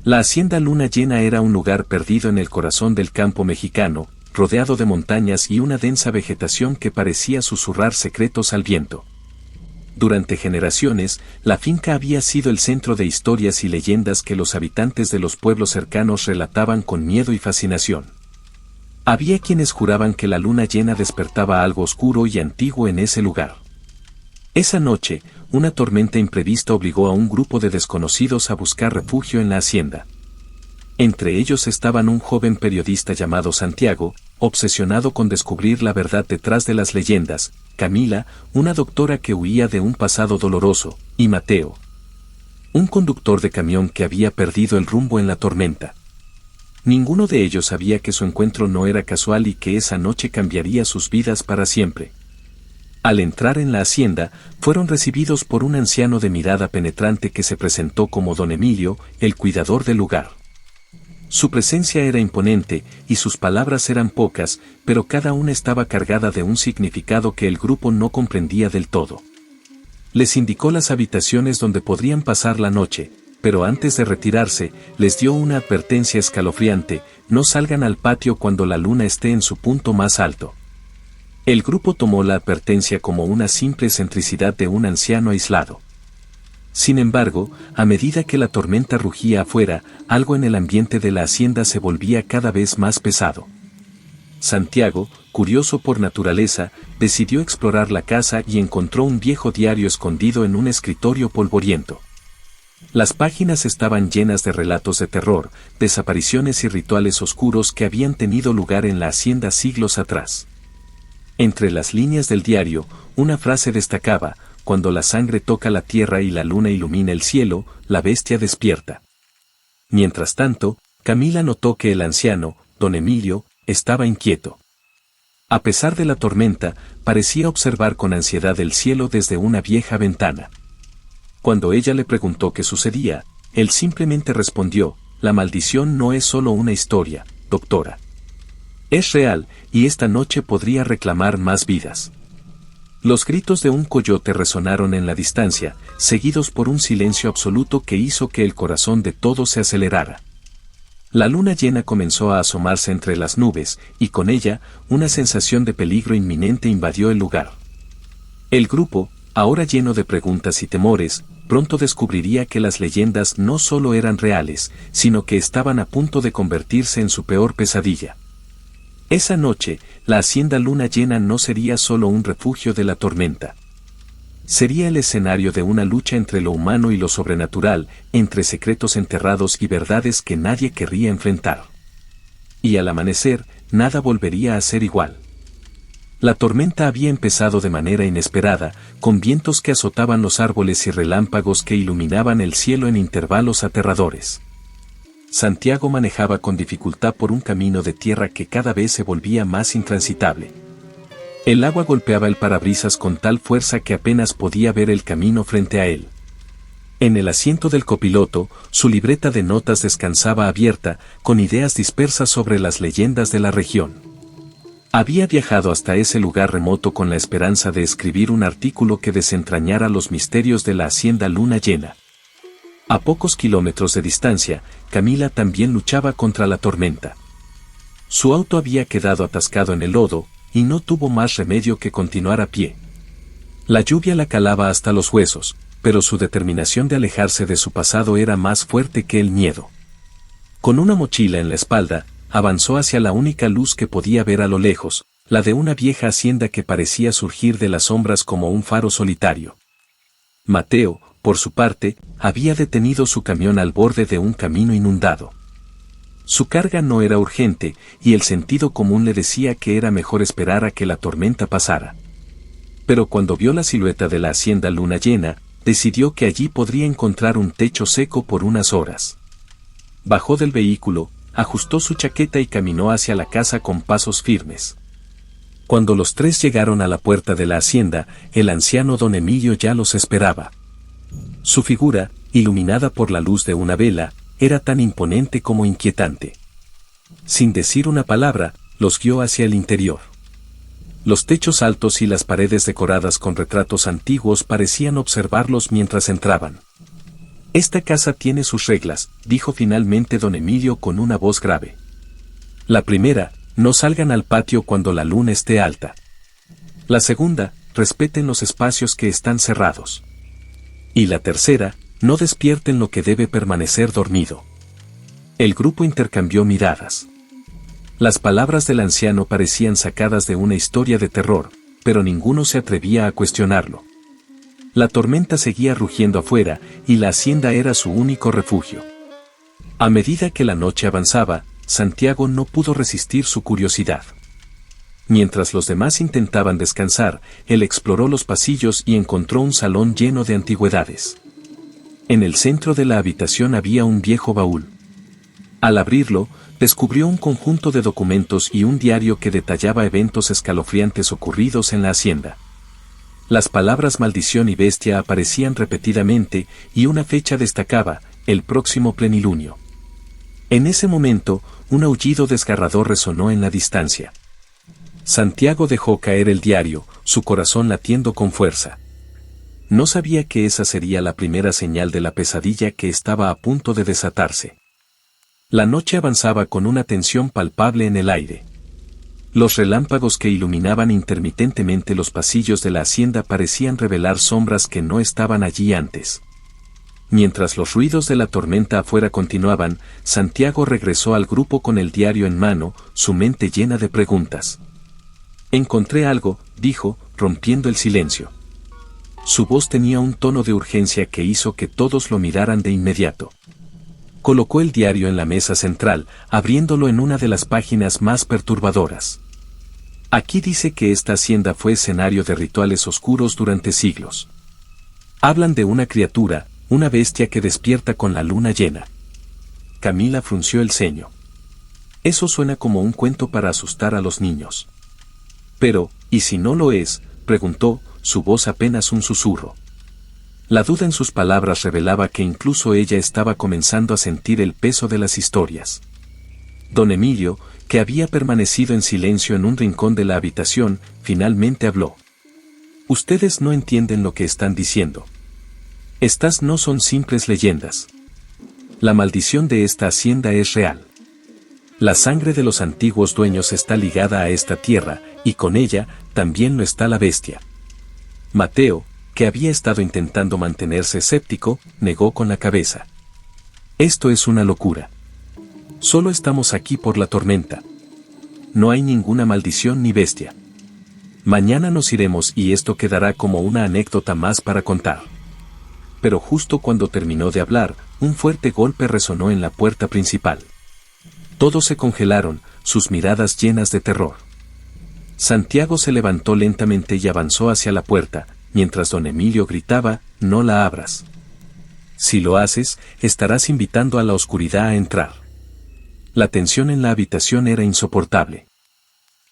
La hacienda Luna Llena era un lugar perdido en el corazón del campo mexicano, rodeado de montañas y una densa vegetación que parecía susurrar secretos al viento. Durante generaciones, la finca había sido el centro de historias y leyendas que los habitantes de los pueblos cercanos relataban con miedo y fascinación. Había quienes juraban que la luna llena despertaba algo oscuro y antiguo en ese lugar. Esa noche, una tormenta imprevista obligó a un grupo de desconocidos a buscar refugio en la hacienda. Entre ellos estaban un joven periodista llamado Santiago, obsesionado con descubrir la verdad detrás de las leyendas, Camila, una doctora que huía de un pasado doloroso, y Mateo, un conductor de camión que había perdido el rumbo en la tormenta. Ninguno de ellos sabía que su encuentro no era casual y que esa noche cambiaría sus vidas para siempre. Al entrar en la hacienda, fueron recibidos por un anciano de mirada penetrante que se presentó como don Emilio, el cuidador del lugar. Su presencia era imponente, y sus palabras eran pocas, pero cada una estaba cargada de un significado que el grupo no comprendía del todo. Les indicó las habitaciones donde podrían pasar la noche, pero antes de retirarse, les dio una advertencia escalofriante: no salgan al patio cuando la luna esté en su punto más alto. El grupo tomó la advertencia como una simple excentricidad de un anciano aislado. Sin embargo, a medida que la tormenta rugía afuera, algo en el ambiente de la hacienda se volvía cada vez más pesado. Santiago, curioso por naturaleza, decidió explorar la casa y encontró un viejo diario escondido en un escritorio polvoriento. Las páginas estaban llenas de relatos de terror, desapariciones y rituales oscuros que habían tenido lugar en la hacienda siglos atrás. Entre las líneas del diario, una frase destacaba: cuando la sangre toca la tierra y la luna ilumina el cielo, la bestia despierta. Mientras tanto, Camila notó que el anciano, don Emilio, estaba inquieto. A pesar de la tormenta, parecía observar con ansiedad el cielo desde una vieja ventana. Cuando ella le preguntó qué sucedía, él simplemente respondió: la maldición no es solo una historia, doctora. Es real, y esta noche podría reclamar más vidas. Los gritos de un coyote resonaron en la distancia, seguidos por un silencio absoluto que hizo que el corazón de todos se acelerara. La luna llena comenzó a asomarse entre las nubes, y con ella, una sensación de peligro inminente invadió el lugar. El grupo, ahora lleno de preguntas y temores, pronto descubriría que las leyendas no solo eran reales, sino que estaban a punto de convertirse en su peor pesadilla. Esa noche, la hacienda Luna Llena no sería solo un refugio de la tormenta. Sería el escenario de una lucha entre lo humano y lo sobrenatural, entre secretos enterrados y verdades que nadie querría enfrentar. Y al amanecer, nada volvería a ser igual. La tormenta había empezado de manera inesperada, con vientos que azotaban los árboles y relámpagos que iluminaban el cielo en intervalos aterradores. Santiago manejaba con dificultad por un camino de tierra que cada vez se volvía más intransitable. El agua golpeaba el parabrisas con tal fuerza que apenas podía ver el camino frente a él. En el asiento del copiloto, su libreta de notas descansaba abierta, con ideas dispersas sobre las leyendas de la región. Había viajado hasta ese lugar remoto con la esperanza de escribir un artículo que desentrañara los misterios de la hacienda Luna Llena. A pocos kilómetros de distancia, Camila también luchaba contra la tormenta. Su auto había quedado atascado en el lodo, y no tuvo más remedio que continuar a pie. La lluvia la calaba hasta los huesos, pero su determinación de alejarse de su pasado era más fuerte que el miedo. Con una mochila en la espalda, avanzó hacia la única luz que podía ver a lo lejos, la de una vieja hacienda que parecía surgir de las sombras como un faro solitario. Mateo, por su parte, había detenido su camión al borde de un camino inundado. Su carga no era urgente, y el sentido común le decía que era mejor esperar a que la tormenta pasara. Pero cuando vio la silueta de la hacienda Luna Llena, decidió que allí podría encontrar un techo seco por unas horas. Bajó del vehículo, ajustó su chaqueta y caminó hacia la casa con pasos firmes. Cuando los tres llegaron a la puerta de la hacienda, el anciano don Emilio ya los esperaba. Su figura, iluminada por la luz de una vela, era tan imponente como inquietante. Sin decir una palabra, los guió hacia el interior. Los techos altos y las paredes decoradas con retratos antiguos parecían observarlos mientras entraban. Esta casa tiene sus reglas, dijo finalmente don Emilio con una voz grave. La primera, no salgan al patio cuando la luna esté alta. La segunda, respeten los espacios que están cerrados. Y la tercera, no despierten lo que debe permanecer dormido. El grupo intercambió miradas. Las palabras del anciano parecían sacadas de una historia de terror, pero ninguno se atrevía a cuestionarlo. La tormenta seguía rugiendo afuera, y la hacienda era su único refugio. A medida que la noche avanzaba, Santiago no pudo resistir su curiosidad. Mientras los demás intentaban descansar, él exploró los pasillos y encontró un salón lleno de antigüedades. En el centro de la habitación había un viejo baúl. Al abrirlo, descubrió un conjunto de documentos y un diario que detallaba eventos escalofriantes ocurridos en la hacienda. Las palabras maldición y bestia aparecían repetidamente, y una fecha destacaba: el próximo plenilunio. En ese momento, un aullido desgarrador resonó en la distancia. Santiago dejó caer el diario, su corazón latiendo con fuerza. No sabía que esa sería la primera señal de la pesadilla que estaba a punto de desatarse. La noche avanzaba con una tensión palpable en el aire. Los relámpagos que iluminaban intermitentemente los pasillos de la hacienda parecían revelar sombras que no estaban allí antes. Mientras los ruidos de la tormenta afuera continuaban, Santiago regresó al grupo con el diario en mano, su mente llena de preguntas. Encontré algo, dijo, rompiendo el silencio. Su voz tenía un tono de urgencia que hizo que todos lo miraran de inmediato. Colocó el diario en la mesa central, abriéndolo en una de las páginas más perturbadoras. Aquí dice que esta hacienda fue escenario de rituales oscuros durante siglos. Hablan de una criatura, una bestia que despierta con la luna llena. Camila frunció el ceño. Eso suena como un cuento para asustar a los niños. Pero, ¿y si no lo es?, preguntó, su voz apenas un susurro. La duda en sus palabras revelaba que incluso ella estaba comenzando a sentir el peso de las historias. Don Emilio, que había permanecido en silencio en un rincón de la habitación, finalmente habló. Ustedes no entienden lo que están diciendo. Estas no son simples leyendas. La maldición de esta hacienda es real. La sangre de los antiguos dueños está ligada a esta tierra, y con ella, también lo está la bestia. Mateo, que había estado intentando mantenerse escéptico, negó con la cabeza. Esto es una locura. Solo estamos aquí por la tormenta. No hay ninguna maldición ni bestia. Mañana nos iremos y esto quedará como una anécdota más para contar. Pero justo cuando terminó de hablar, un fuerte golpe resonó en la puerta principal. Todos se congelaron, sus miradas llenas de terror. Santiago se levantó lentamente y avanzó hacia la puerta, mientras don Emilio gritaba, no la abras. Si lo haces, estarás invitando a la oscuridad a entrar. La tensión en la habitación era insoportable.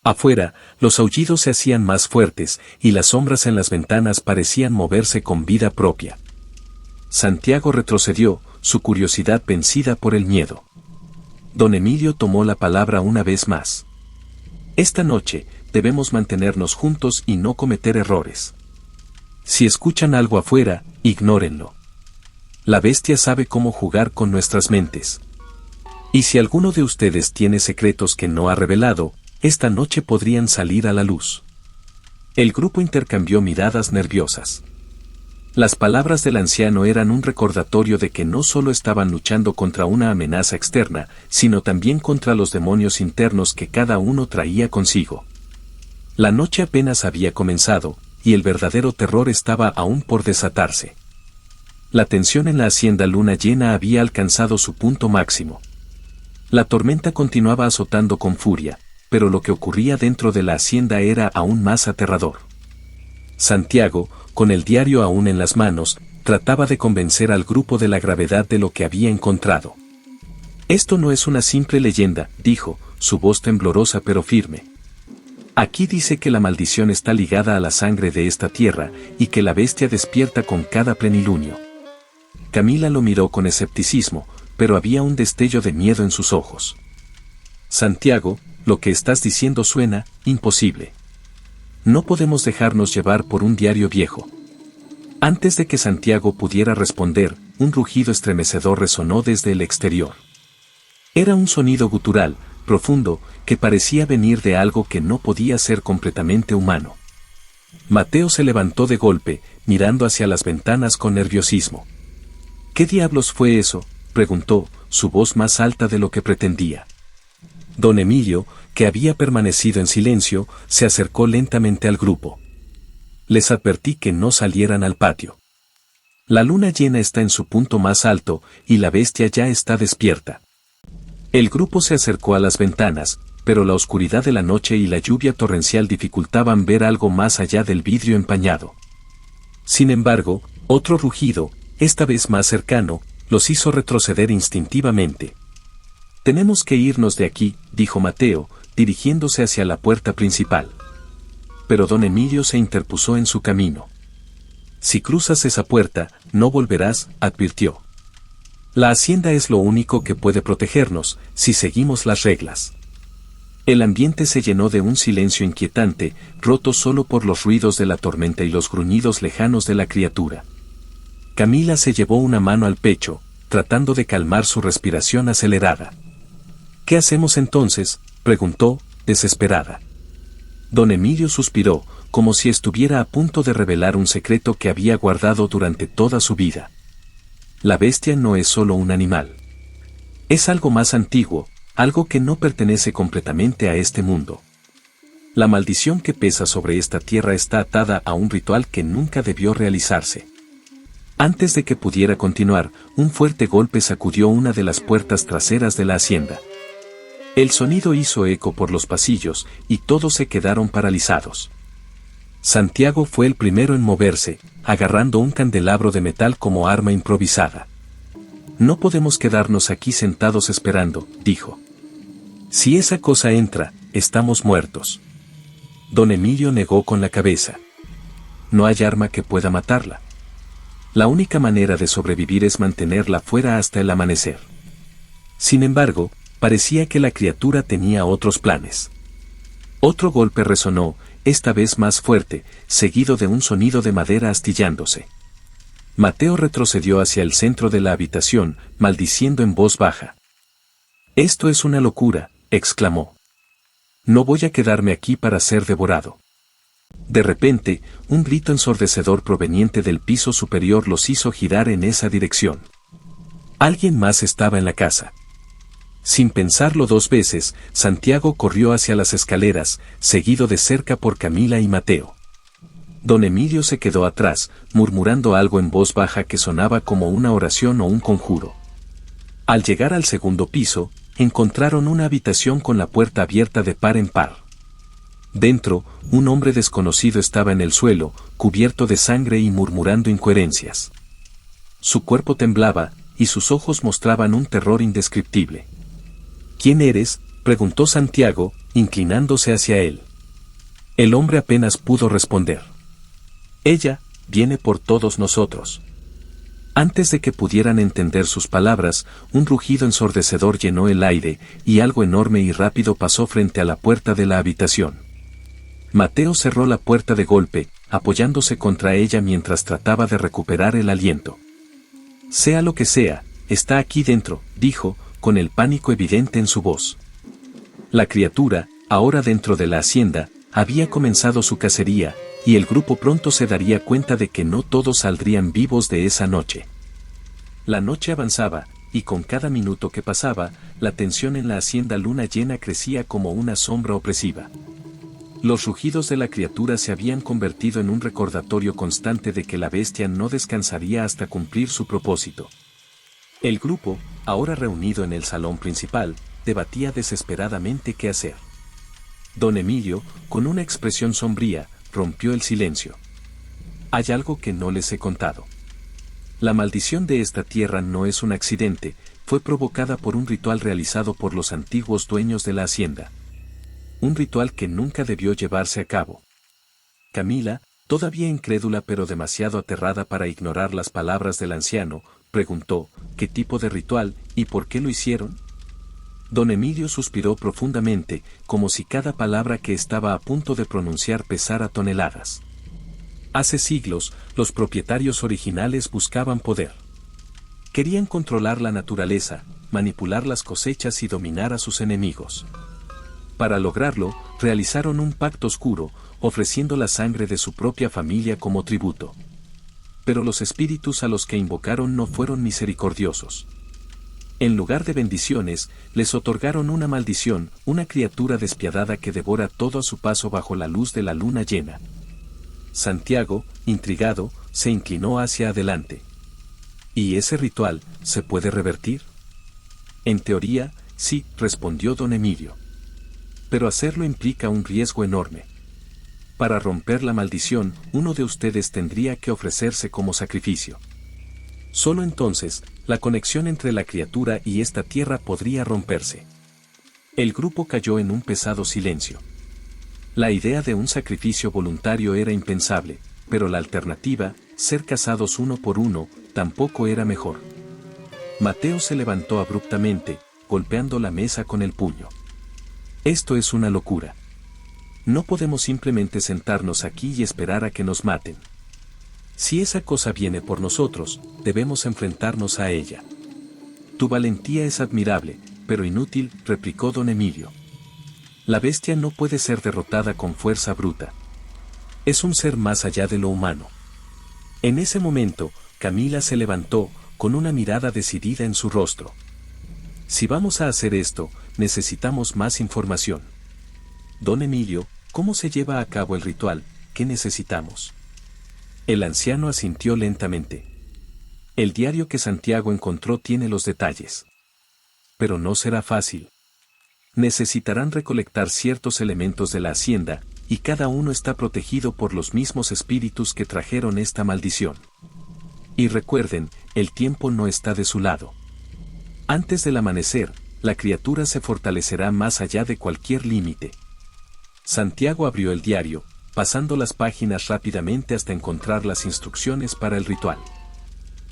Afuera, los aullidos se hacían más fuertes, y las sombras en las ventanas parecían moverse con vida propia. Santiago retrocedió, su curiosidad vencida por el miedo. Don Emilio tomó la palabra una vez más. Esta noche, debemos mantenernos juntos y no cometer errores. Si escuchan algo afuera, ignórenlo. La bestia sabe cómo jugar con nuestras mentes. Y si alguno de ustedes tiene secretos que no ha revelado, esta noche podrían salir a la luz. El grupo intercambió miradas nerviosas. Las palabras del anciano eran un recordatorio de que no solo estaban luchando contra una amenaza externa, sino también contra los demonios internos que cada uno traía consigo. La noche apenas había comenzado, y el verdadero terror estaba aún por desatarse. La tensión en la hacienda luna llena había alcanzado su punto máximo. La tormenta continuaba azotando con furia, pero lo que ocurría dentro de la hacienda era aún más aterrador. Santiago, con el diario aún en las manos, trataba de convencer al grupo de la gravedad de lo que había encontrado. Esto no es una simple leyenda, dijo, su voz temblorosa pero firme. Aquí dice que la maldición está ligada a la sangre de esta tierra, y que la bestia despierta con cada plenilunio. Camila lo miró con escepticismo, pero había un destello de miedo en sus ojos. Santiago, lo que estás diciendo suena imposible. No podemos dejarnos llevar por un diario viejo. Antes de que Santiago pudiera responder, un rugido estremecedor resonó desde el exterior. Era un sonido gutural, profundo, que parecía venir de algo que no podía ser completamente humano. Mateo se levantó de golpe, mirando hacia las ventanas con nerviosismo. ¿Qué diablos fue eso?, preguntó, su voz más alta de lo que pretendía. Don Emilio, que había permanecido en silencio, se acercó lentamente al grupo. Les advertí que no salieran al patio. La luna llena está en su punto más alto, y la bestia ya está despierta. El grupo se acercó a las ventanas, pero la oscuridad de la noche y la lluvia torrencial dificultaban ver algo más allá del vidrio empañado. Sin embargo, otro rugido, esta vez más cercano, los hizo retroceder instintivamente. «Tenemos que irnos de aquí», dijo Mateo, dirigiéndose hacia la puerta principal. Pero don Emilio se interpuso en su camino. «Si cruzas esa puerta, no volverás», advirtió. «La hacienda es lo único que puede protegernos, si seguimos las reglas». El ambiente se llenó de un silencio inquietante, roto solo por los ruidos de la tormenta y los gruñidos lejanos de la criatura. Camila se llevó una mano al pecho, tratando de calmar su respiración acelerada. «¿Qué hacemos entonces?», preguntó, desesperada. Don Emilio suspiró, como si estuviera a punto de revelar un secreto que había guardado durante toda su vida. La bestia no es solo un animal. Es algo más antiguo, algo que no pertenece completamente a este mundo. La maldición que pesa sobre esta tierra está atada a un ritual que nunca debió realizarse. Antes de que pudiera continuar, un fuerte golpe sacudió una de las puertas traseras de la hacienda. El sonido hizo eco por los pasillos, y todos se quedaron paralizados. Santiago fue el primero en moverse, agarrando un candelabro de metal como arma improvisada. «No podemos quedarnos aquí sentados esperando», dijo. «Si esa cosa entra, estamos muertos». Don Emilio negó con la cabeza. «No hay arma que pueda matarla. La única manera de sobrevivir es mantenerla fuera hasta el amanecer». Sin embargo, parecía que la criatura tenía otros planes. Otro golpe resonó, esta vez más fuerte, seguido de un sonido de madera astillándose. Mateo retrocedió hacia el centro de la habitación, maldiciendo en voz baja. «Esto es una locura», exclamó. «No voy a quedarme aquí para ser devorado». De repente, un grito ensordecedor proveniente del piso superior los hizo girar en esa dirección. Alguien más estaba en la casa. Sin pensarlo dos veces, Santiago corrió hacia las escaleras, seguido de cerca por Camila y Mateo. Don Emilio se quedó atrás, murmurando algo en voz baja que sonaba como una oración o un conjuro. Al llegar al segundo piso, encontraron una habitación con la puerta abierta de par en par. Dentro, un hombre desconocido estaba en el suelo, cubierto de sangre y murmurando incoherencias. Su cuerpo temblaba, y sus ojos mostraban un terror indescriptible. «¿Quién eres?», preguntó Santiago, inclinándose hacia él. El hombre apenas pudo responder. «Ella viene por todos nosotros». Antes de que pudieran entender sus palabras, un rugido ensordecedor llenó el aire, y algo enorme y rápido pasó frente a la puerta de la habitación. Mateo cerró la puerta de golpe, apoyándose contra ella mientras trataba de recuperar el aliento. «Sea lo que sea, está aquí dentro», dijo, con el pánico evidente en su voz. La criatura, ahora dentro de la hacienda, había comenzado su cacería, y el grupo pronto se daría cuenta de que no todos saldrían vivos de esa noche. La noche avanzaba, y con cada minuto que pasaba, la tensión en la hacienda luna llena crecía como una sombra opresiva. Los rugidos de la criatura se habían convertido en un recordatorio constante de que la bestia no descansaría hasta cumplir su propósito. El grupo, ahora reunido en el salón principal, debatía desesperadamente qué hacer. Don Emilio, con una expresión sombría, rompió el silencio. «Hay algo que no les he contado. La maldición de esta tierra no es un accidente, fue provocada por un ritual realizado por los antiguos dueños de la hacienda. Un ritual que nunca debió llevarse a cabo». Camila, todavía incrédula pero demasiado aterrada para ignorar las palabras del anciano, preguntó, «¿Qué tipo de ritual, y por qué lo hicieron?». Don Emilio suspiró profundamente, como si cada palabra que estaba a punto de pronunciar pesara toneladas. «Hace siglos, los propietarios originales buscaban poder. Querían controlar la naturaleza, manipular las cosechas y dominar a sus enemigos. Para lograrlo, realizaron un pacto oscuro, ofreciendo la sangre de su propia familia como tributo. Pero los espíritus a los que invocaron no fueron misericordiosos. En lugar de bendiciones, les otorgaron una maldición, una criatura despiadada que devora todo a su paso bajo la luz de la luna llena. Santiago, intrigado, se inclinó hacia adelante. ¿Y ese ritual se puede revertir? En teoría, sí, respondió don Emilio. Pero hacerlo implica un riesgo enorme. Para romper la maldición, uno de ustedes tendría que ofrecerse como sacrificio. Solo entonces, la conexión entre la criatura y esta tierra podría romperse. El grupo cayó en un pesado silencio. La idea de un sacrificio voluntario era impensable, pero la alternativa, ser cazados uno por uno, tampoco era mejor. Mateo se levantó abruptamente, golpeando la mesa con el puño. Esto es una locura. No podemos simplemente sentarnos aquí y esperar a que nos maten. Si esa cosa viene por nosotros, debemos enfrentarnos a ella. Tu valentía es admirable, pero inútil, replicó don Emilio. La bestia no puede ser derrotada con fuerza bruta. Es un ser más allá de lo humano. En ese momento, Camila se levantó, con una mirada decidida en su rostro. Si vamos a hacer esto, necesitamos más información. Don Emilio, ¿cómo se lleva a cabo el ritual? ¿Qué necesitamos? El anciano asintió lentamente. El diario que Santiago encontró tiene los detalles. Pero no será fácil. Necesitarán recolectar ciertos elementos de la hacienda, y cada uno está protegido por los mismos espíritus que trajeron esta maldición. Y recuerden, el tiempo no está de su lado. Antes del amanecer, la criatura se fortalecerá más allá de cualquier límite. Santiago abrió el diario, pasando las páginas rápidamente hasta encontrar las instrucciones para el ritual.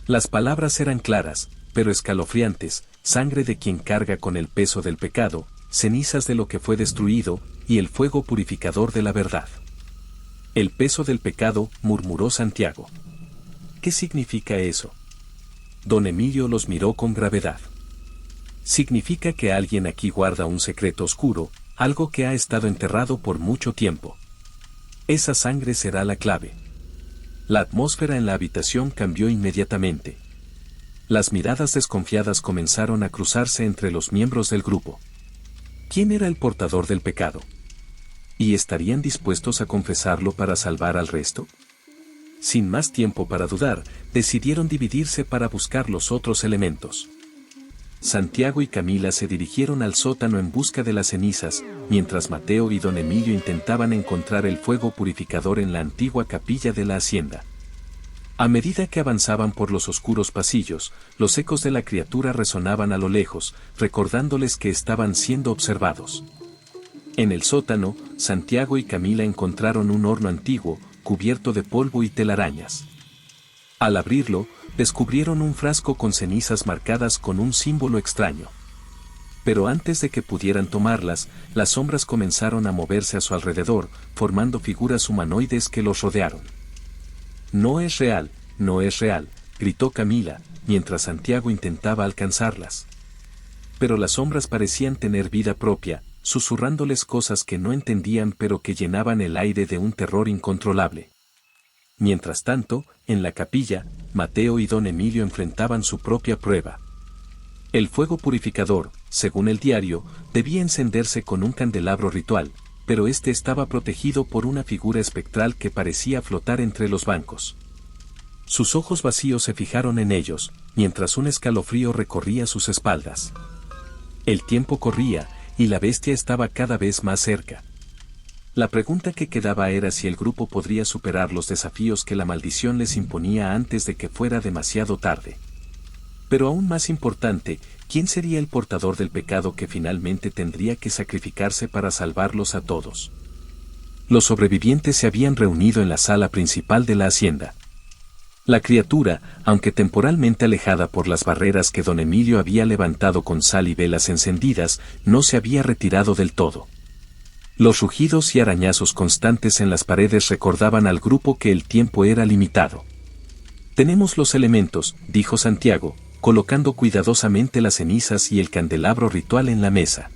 Las palabras eran claras, pero escalofriantes: sangre de quien carga con el peso del pecado, cenizas de lo que fue destruido, y el fuego purificador de la verdad. El peso del pecado, murmuró Santiago. ¿Qué significa eso? Don Emilio los miró con gravedad. Significa que alguien aquí guarda un secreto oscuro, algo que ha estado enterrado por mucho tiempo. Esa sangre será la clave. La atmósfera en la habitación cambió inmediatamente. Las miradas desconfiadas comenzaron a cruzarse entre los miembros del grupo. ¿Quién era el portador del pecado? ¿Y estarían dispuestos a confesarlo para salvar al resto? Sin más tiempo para dudar, decidieron dividirse para buscar los otros elementos. Santiago y Camila se dirigieron al sótano en busca de las cenizas, mientras Mateo y don Emilio intentaban encontrar el fuego purificador en la antigua capilla de la hacienda. A medida que avanzaban por los oscuros pasillos, los ecos de la criatura resonaban a lo lejos, recordándoles que estaban siendo observados. En el sótano, Santiago y Camila encontraron un horno antiguo, cubierto de polvo y telarañas. Al abrirlo, descubrieron un frasco con cenizas marcadas con un símbolo extraño. Pero antes de que pudieran tomarlas, las sombras comenzaron a moverse a su alrededor, formando figuras humanoides que los rodearon. No es real, no es real, gritó Camila, mientras Santiago intentaba alcanzarlas. Pero las sombras parecían tener vida propia, susurrándoles cosas que no entendían pero que llenaban el aire de un terror incontrolable. Mientras tanto, en la capilla, Mateo y don Emilio enfrentaban su propia prueba. El fuego purificador, según el diario, debía encenderse con un candelabro ritual, pero este estaba protegido por una figura espectral que parecía flotar entre los bancos. Sus ojos vacíos se fijaron en ellos, mientras un escalofrío recorría sus espaldas. El tiempo corría, y la bestia estaba cada vez más cerca. La pregunta que quedaba era si el grupo podría superar los desafíos que la maldición les imponía antes de que fuera demasiado tarde. Pero aún más importante, ¿quién sería el portador del pecado que finalmente tendría que sacrificarse para salvarlos a todos? Los sobrevivientes se habían reunido en la sala principal de la hacienda. La criatura, aunque temporalmente alejada por las barreras que don Emilio había levantado con sal y velas encendidas, no se había retirado del todo. Los rugidos y arañazos constantes en las paredes recordaban al grupo que el tiempo era limitado. «Tenemos los elementos», dijo Santiago, colocando cuidadosamente las cenizas y el candelabro ritual en la mesa.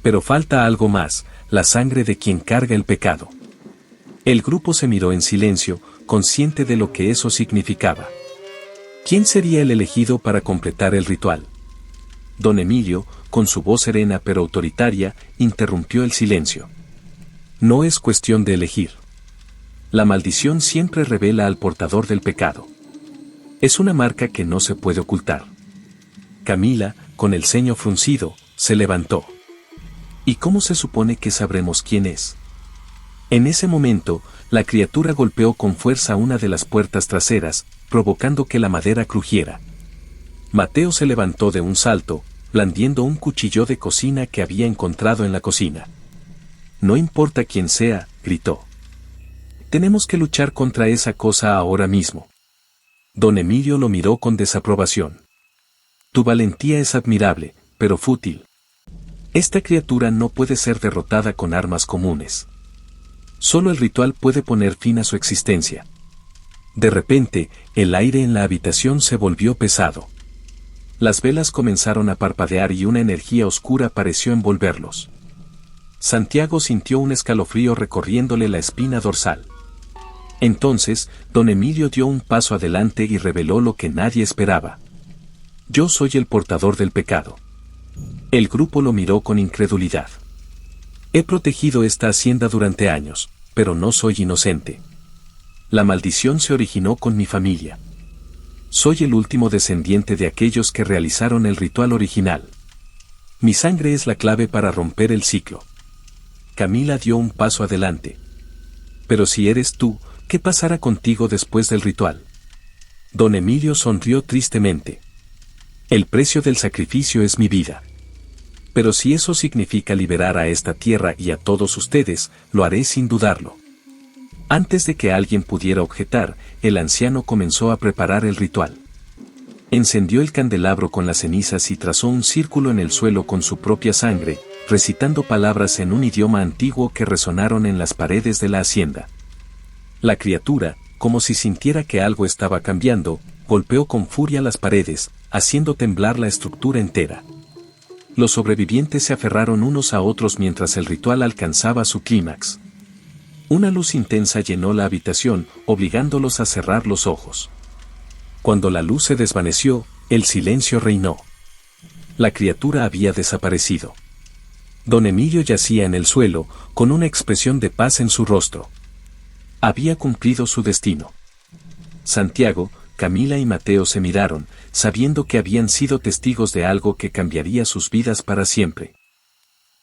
Pero falta algo más, la sangre de quien carga el pecado. El grupo se miró en silencio, consciente de lo que eso significaba. ¿Quién sería el elegido para completar el ritual? Don Emilio, con su voz serena pero autoritaria, interrumpió el silencio. No es cuestión de elegir. La maldición siempre revela al portador del pecado. Es una marca que no se puede ocultar. Camila, con el ceño fruncido, se levantó. ¿Y cómo se supone que sabremos quién es? En ese momento, la criatura golpeó con fuerza una de las puertas traseras, provocando que la madera crujiera. Mateo se levantó de un salto, blandiendo un cuchillo de cocina que había encontrado en la cocina. No importa quién sea, gritó. Tenemos que luchar contra esa cosa ahora mismo. Don Emilio lo miró con desaprobación. Tu valentía es admirable, pero fútil. Esta criatura no puede ser derrotada con armas comunes. Solo el ritual puede poner fin a su existencia. De repente, el aire en la habitación se volvió pesado. Las velas comenzaron a parpadear y una energía oscura pareció envolverlos. Santiago sintió un escalofrío recorriéndole la espina dorsal. Entonces, don Emilio dio un paso adelante y reveló lo que nadie esperaba. Yo soy el portador del pecado. El grupo lo miró con incredulidad. He protegido esta hacienda durante años, pero no soy inocente. La maldición se originó con mi familia. Soy el último descendiente de aquellos que realizaron el ritual original. Mi sangre es la clave para romper el ciclo. Camila dio un paso adelante. Pero si eres tú, ¿qué pasará contigo después del ritual? Don Emilio sonrió tristemente. El precio del sacrificio es mi vida. Pero si eso significa liberar a esta tierra y a todos ustedes, lo haré sin dudarlo. Antes de que alguien pudiera objetar, el anciano comenzó a preparar el ritual. Encendió el candelabro con las cenizas y trazó un círculo en el suelo con su propia sangre, recitando palabras en un idioma antiguo que resonaron en las paredes de la hacienda. La criatura, como si sintiera que algo estaba cambiando, golpeó con furia las paredes, haciendo temblar la estructura entera. Los sobrevivientes se aferraron unos a otros mientras el ritual alcanzaba su clímax. Una luz intensa llenó la habitación, obligándolos a cerrar los ojos. Cuando la luz se desvaneció, el silencio reinó. La criatura había desaparecido. Don Emilio yacía en el suelo, con una expresión de paz en su rostro. Había cumplido su destino. Santiago, Camila y Mateo se miraron, sabiendo que habían sido testigos de algo que cambiaría sus vidas para siempre.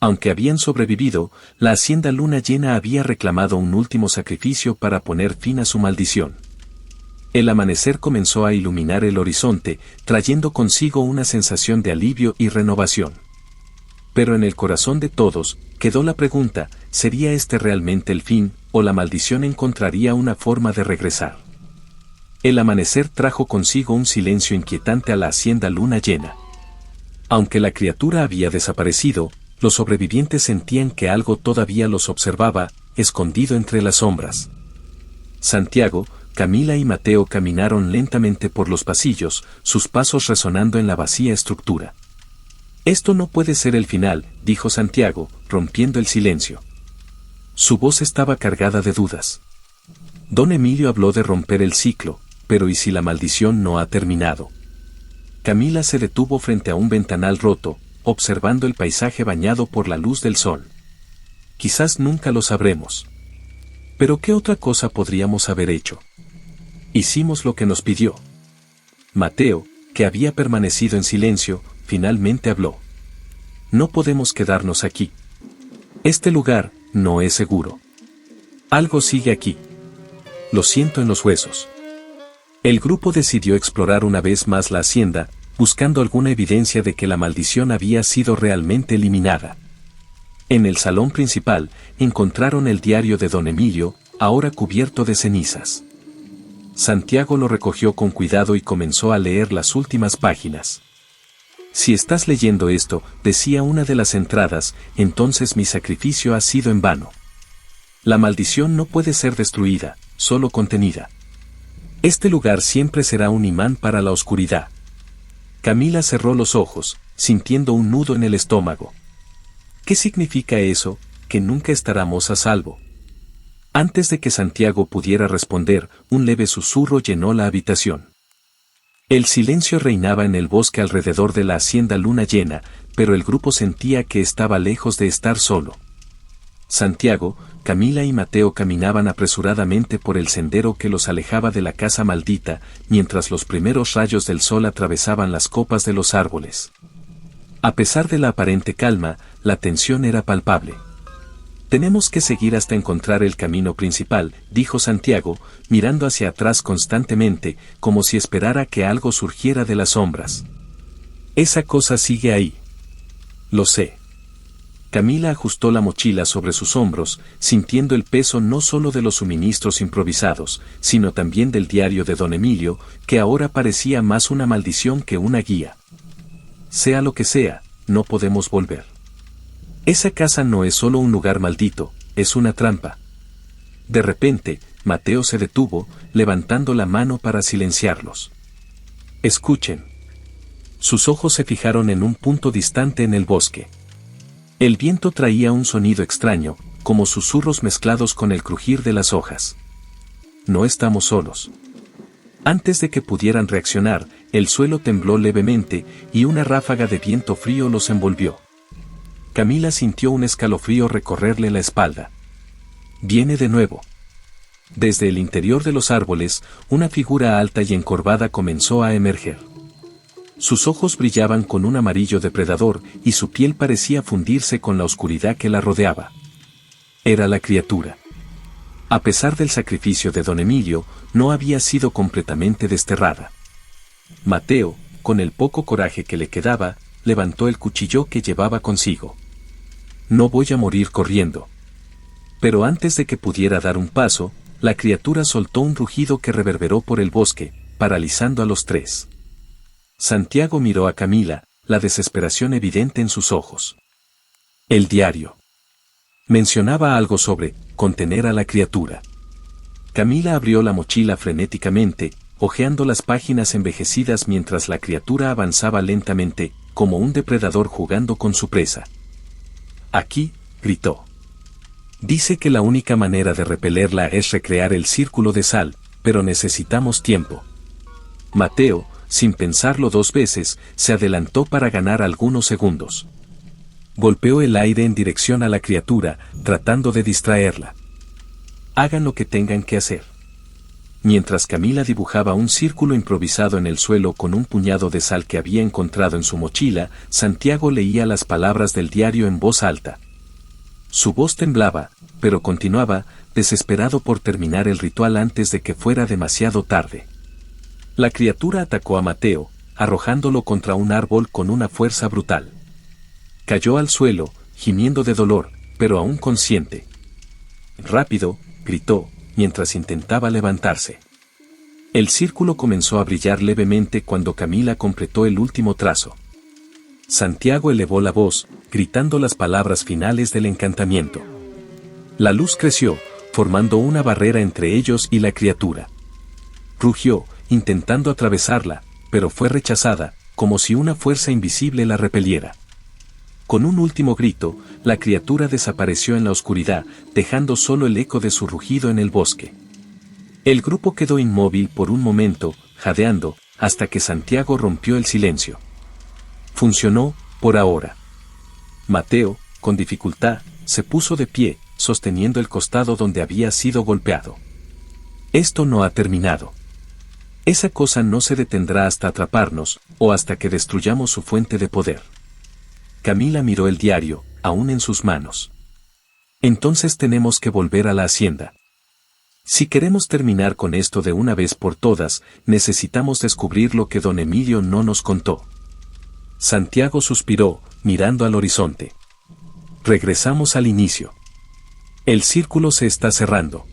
Aunque habían sobrevivido, la hacienda Luna Llena había reclamado un último sacrificio para poner fin a su maldición. El amanecer comenzó a iluminar el horizonte, trayendo consigo una sensación de alivio y renovación. Pero en el corazón de todos, quedó la pregunta, ¿sería este realmente el fin, o la maldición encontraría una forma de regresar? El amanecer trajo consigo un silencio inquietante a la hacienda Luna Llena. Aunque la criatura había desaparecido, los sobrevivientes sentían que algo todavía los observaba, escondido entre las sombras. Santiago, Camila y Mateo caminaron lentamente por los pasillos, sus pasos resonando en la vacía estructura. Esto no puede ser el final, dijo Santiago, rompiendo el silencio. Su voz estaba cargada de dudas. Don Emilio habló de romper el ciclo, pero ¿y si la maldición no ha terminado? Camila se detuvo frente a un ventanal roto, observando el paisaje bañado por la luz del sol. Quizás nunca lo sabremos. Pero ¿qué otra cosa podríamos haber hecho? Hicimos lo que nos pidió. Mateo, que había permanecido en silencio, finalmente habló. No podemos quedarnos aquí. Este lugar no es seguro. Algo sigue aquí. Lo siento en los huesos. El grupo decidió explorar una vez más la hacienda, buscando alguna evidencia de que la maldición había sido realmente eliminada. En el salón principal, encontraron el diario de don Emilio, ahora cubierto de cenizas. Santiago lo recogió con cuidado y comenzó a leer las últimas páginas. Si estás leyendo esto, decía una de las entradas, entonces mi sacrificio ha sido en vano. La maldición no puede ser destruida, solo contenida. Este lugar siempre será un imán para la oscuridad. Camila cerró los ojos, sintiendo un nudo en el estómago. ¿Qué significa eso? Que nunca estaremos a salvo. Antes de que Santiago pudiera responder, un leve susurro llenó la habitación. El silencio reinaba en el bosque alrededor de la hacienda Luna Llena, pero el grupo sentía que estaba lejos de estar solo. Santiago, Camila y Mateo caminaban apresuradamente por el sendero que los alejaba de la casa maldita, mientras los primeros rayos del sol atravesaban las copas de los árboles. A pesar de la aparente calma, la tensión era palpable. Tenemos que seguir hasta encontrar el camino principal, dijo Santiago, mirando hacia atrás constantemente, como si esperara que algo surgiera de las sombras. Esa cosa sigue ahí. Lo sé. Camila ajustó la mochila sobre sus hombros, sintiendo el peso no solo de los suministros improvisados, sino también del diario de don Emilio, que ahora parecía más una maldición que una guía. Sea lo que sea, no podemos volver. Esa casa no es solo un lugar maldito, es una trampa. De repente, Mateo se detuvo, levantando la mano para silenciarlos. Escuchen. Sus ojos se fijaron en un punto distante en el bosque. El viento traía un sonido extraño, como susurros mezclados con el crujir de las hojas. No estamos solos. Antes de que pudieran reaccionar, el suelo tembló levemente y una ráfaga de viento frío los envolvió. Camila sintió un escalofrío recorrerle la espalda. Viene de nuevo. Desde el interior de los árboles, una figura alta y encorvada comenzó a emerger. Sus ojos brillaban con un amarillo depredador y su piel parecía fundirse con la oscuridad que la rodeaba. Era la criatura. A pesar del sacrificio de don Emilio, no había sido completamente desterrada. Mateo, con el poco coraje que le quedaba, levantó el cuchillo que llevaba consigo. No voy a morir corriendo. Pero antes de que pudiera dar un paso, la criatura soltó un rugido que reverberó por el bosque, paralizando a los tres. Santiago miró a Camila, la desesperación evidente en sus ojos. El diario. Mencionaba algo sobre contener a la criatura. Camila abrió la mochila frenéticamente, hojeando las páginas envejecidas mientras la criatura avanzaba lentamente, como un depredador jugando con su presa. Aquí, gritó. Dice que la única manera de repelerla es recrear el círculo de sal, pero necesitamos tiempo. Mateo, sin pensarlo dos veces, se adelantó para ganar algunos segundos. Golpeó el aire en dirección a la criatura, tratando de distraerla. Hagan lo que tengan que hacer. Mientras Camila dibujaba un círculo improvisado en el suelo con un puñado de sal que había encontrado en su mochila, Santiago leía las palabras del diario en voz alta. Su voz temblaba, pero continuaba, desesperado por terminar el ritual antes de que fuera demasiado tarde. La criatura atacó a Mateo, arrojándolo contra un árbol con una fuerza brutal. Cayó al suelo, gimiendo de dolor, pero aún consciente. Rápido, gritó, mientras intentaba levantarse. El círculo comenzó a brillar levemente cuando Camila completó el último trazo. Santiago elevó la voz, gritando las palabras finales del encantamiento. La luz creció, formando una barrera entre ellos y la criatura. Rugió, intentando atravesarla, pero fue rechazada, como si una fuerza invisible la repeliera. Con un último grito, la criatura desapareció en la oscuridad, dejando solo el eco de su rugido en el bosque. El grupo quedó inmóvil por un momento, jadeando, hasta que Santiago rompió el silencio. Funcionó, por ahora. Mateo, con dificultad, se puso de pie, sosteniendo el costado donde había sido golpeado. Esto no ha terminado. Esa cosa no se detendrá hasta atraparnos, o hasta que destruyamos su fuente de poder. Camila miró el diario, aún en sus manos. Entonces tenemos que volver a la hacienda. Si queremos terminar con esto de una vez por todas, necesitamos descubrir lo que don Emilio no nos contó. Santiago suspiró, mirando al horizonte. Regresamos al inicio. El círculo se está cerrando.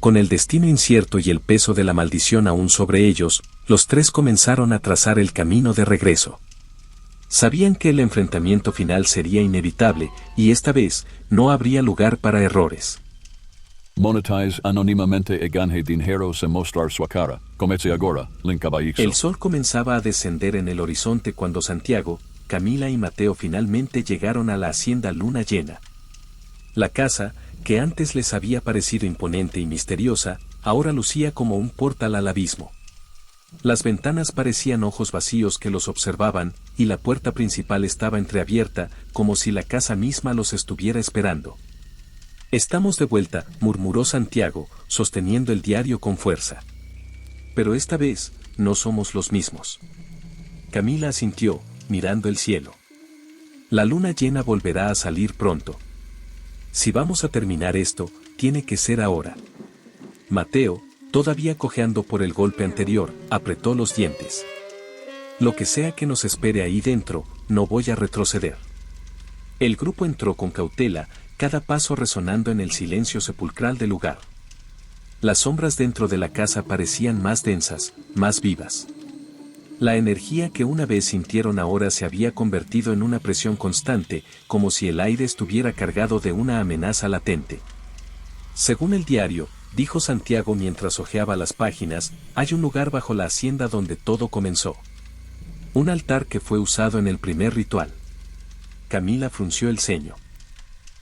Con el destino incierto y el peso de la maldición aún sobre ellos, los tres comenzaron a trazar el camino de regreso. Sabían que el enfrentamiento final sería inevitable, y esta vez, no habría lugar para errores. Monetize anonimamente e ganje dinero sin mostrar su cara. Comece agora, link abaixo. El sol comenzaba a descender en el horizonte cuando Santiago, Camila y Mateo finalmente llegaron a la hacienda Luna Llena. La casa, que antes les había parecido imponente y misteriosa, ahora lucía como un portal al abismo. Las ventanas parecían ojos vacíos que los observaban, y la puerta principal estaba entreabierta, como si la casa misma los estuviera esperando. «Estamos de vuelta», murmuró Santiago, sosteniendo el diario con fuerza. «Pero esta vez, no somos los mismos». Camila asintió, mirando el cielo. «La luna llena volverá a salir pronto. Si vamos a terminar esto, tiene que ser ahora». Mateo, todavía cojeando por el golpe anterior, apretó los dientes. «Lo que sea que nos espere ahí dentro, no voy a retroceder». El grupo entró con cautela, cada paso resonando en el silencio sepulcral del lugar. Las sombras dentro de la casa parecían más densas, más vivas. La energía que una vez sintieron ahora se había convertido en una presión constante, como si el aire estuviera cargado de una amenaza latente. Según el diario, dijo Santiago mientras hojeaba las páginas, hay un lugar bajo la hacienda donde todo comenzó. Un altar que fue usado en el primer ritual. Camila frunció el ceño.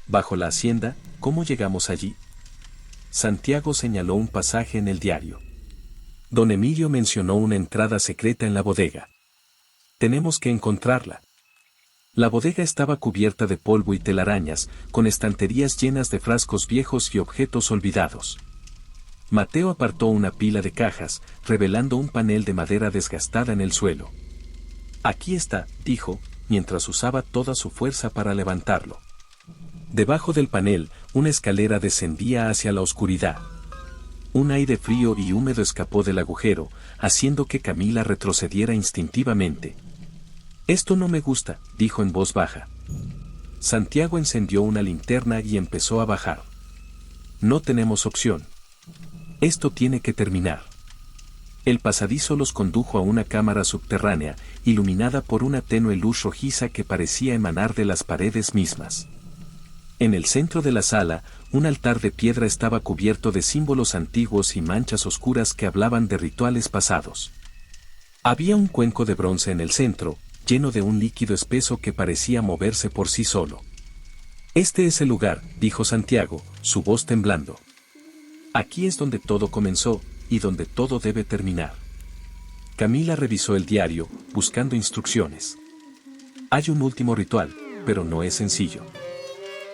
¿Bajo la hacienda? ¿Cómo llegamos allí? Santiago señaló un pasaje en el diario. Don Emilio mencionó una entrada secreta en la bodega. Tenemos que encontrarla. La bodega estaba cubierta de polvo y telarañas, con estanterías llenas de frascos viejos y objetos olvidados. Mateo apartó una pila de cajas, revelando un panel de madera desgastada en el suelo. Aquí está, dijo, mientras usaba toda su fuerza para levantarlo. Debajo del panel, una escalera descendía hacia la oscuridad. Un aire frío y húmedo escapó del agujero, haciendo que Camila retrocediera instintivamente. «Esto no me gusta», dijo en voz baja. Santiago encendió una linterna y empezó a bajar. «No tenemos opción. Esto tiene que terminar». El pasadizo los condujo a una cámara subterránea, iluminada por una tenue luz rojiza que parecía emanar de las paredes mismas. En el centro de la sala, un altar de piedra estaba cubierto de símbolos antiguos y manchas oscuras que hablaban de rituales pasados. Había un cuenco de bronce en el centro, lleno de un líquido espeso que parecía moverse por sí solo. «Este es el lugar», dijo Santiago, su voz temblando. «Aquí es donde todo comenzó, y donde todo debe terminar». Camila revisó el diario, buscando instrucciones. «Hay un último ritual, pero no es sencillo.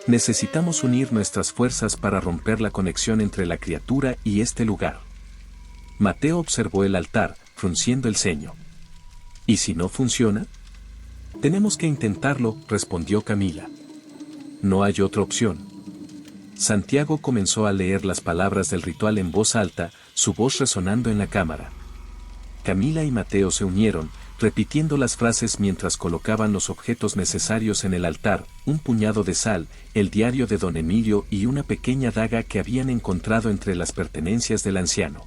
Necesitamos unir nuestras fuerzas para romper la conexión entre la criatura y este lugar». Mateo observó el altar, frunciendo el ceño. «¿Y si no funciona?» «Tenemos que intentarlo», respondió Camila. «No hay otra opción». Santiago comenzó a leer las palabras del ritual en voz alta, su voz resonando en la cámara. Camila y Mateo se unieron, repitiendo las frases mientras colocaban los objetos necesarios en el altar, un puñado de sal, el diario de don Emilio y una pequeña daga que habían encontrado entre las pertenencias del anciano.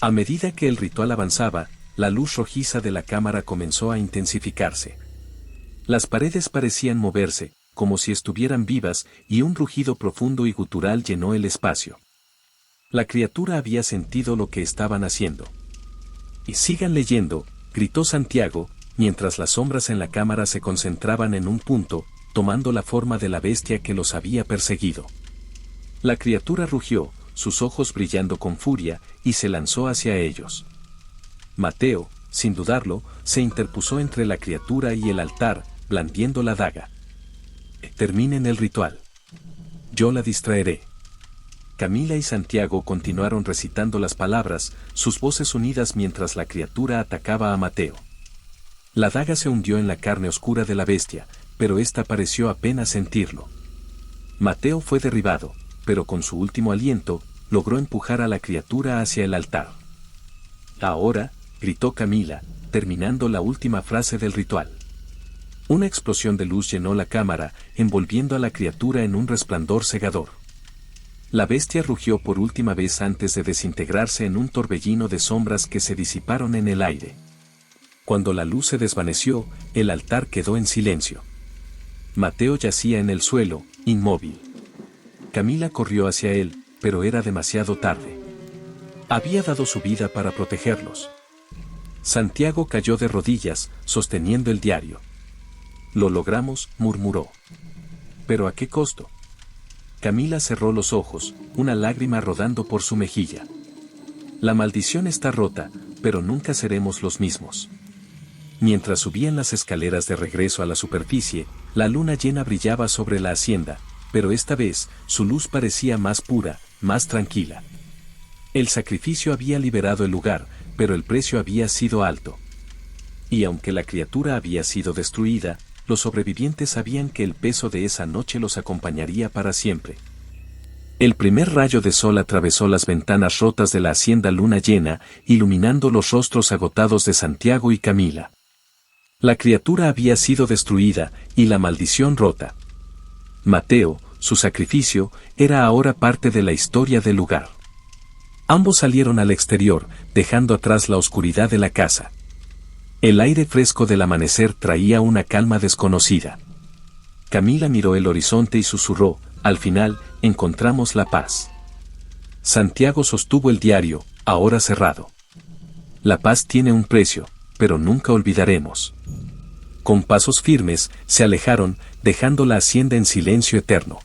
A medida que el ritual avanzaba, la luz rojiza de la cámara comenzó a intensificarse. Las paredes parecían moverse, como si estuvieran vivas, y un rugido profundo y gutural llenó el espacio. La criatura había sentido lo que estaban haciendo. «Y sigan leyendo», gritó Santiago, mientras las sombras en la cámara se concentraban en un punto, tomando la forma de la bestia que los había perseguido. La criatura rugió, sus ojos brillando con furia, y se lanzó hacia ellos. Mateo, sin dudarlo, se interpuso entre la criatura y el altar, blandiendo la daga. «Terminen el ritual. Yo la distraeré». Camila y Santiago continuaron recitando las palabras, sus voces unidas mientras la criatura atacaba a Mateo. La daga se hundió en la carne oscura de la bestia, pero ésta pareció apenas sentirlo. Mateo fue derribado, pero con su último aliento, logró empujar a la criatura hacia el altar. «Ahora», gritó Camila, terminando la última frase del ritual. Una explosión de luz llenó la cámara, envolviendo a la criatura en un resplandor cegador. La bestia rugió por última vez antes de desintegrarse en un torbellino de sombras que se disiparon en el aire. Cuando la luz se desvaneció, el altar quedó en silencio. Mateo yacía en el suelo, inmóvil. Camila corrió hacia él, pero era demasiado tarde. Había dado su vida para protegerlos. Santiago cayó de rodillas, sosteniendo el diario. «Lo logramos», murmuró. «¿Pero a qué costo?». Camila cerró los ojos, una lágrima rodando por su mejilla. «La maldición está rota, pero nunca seremos los mismos». Mientras subían las escaleras de regreso a la superficie, la luna llena brillaba sobre la hacienda, pero esta vez, su luz parecía más pura, más tranquila. El sacrificio había liberado el lugar, pero el precio había sido alto. Y aunque la criatura había sido destruida, los sobrevivientes sabían que el peso de esa noche los acompañaría para siempre. El primer rayo de sol atravesó las ventanas rotas de la hacienda luna llena, iluminando los rostros agotados de Santiago y Camila. La criatura había sido destruida, y la maldición rota. Mateo, su sacrificio, era ahora parte de la historia del lugar. Ambos salieron al exterior, dejando atrás la oscuridad de la casa. El aire fresco del amanecer traía una calma desconocida. Camila miró el horizonte y susurró: «Al final, encontramos la paz». Santiago sostuvo el diario, ahora cerrado. «La paz tiene un precio, pero nunca olvidaremos». Con pasos firmes, se alejaron, dejando la hacienda en silencio eterno.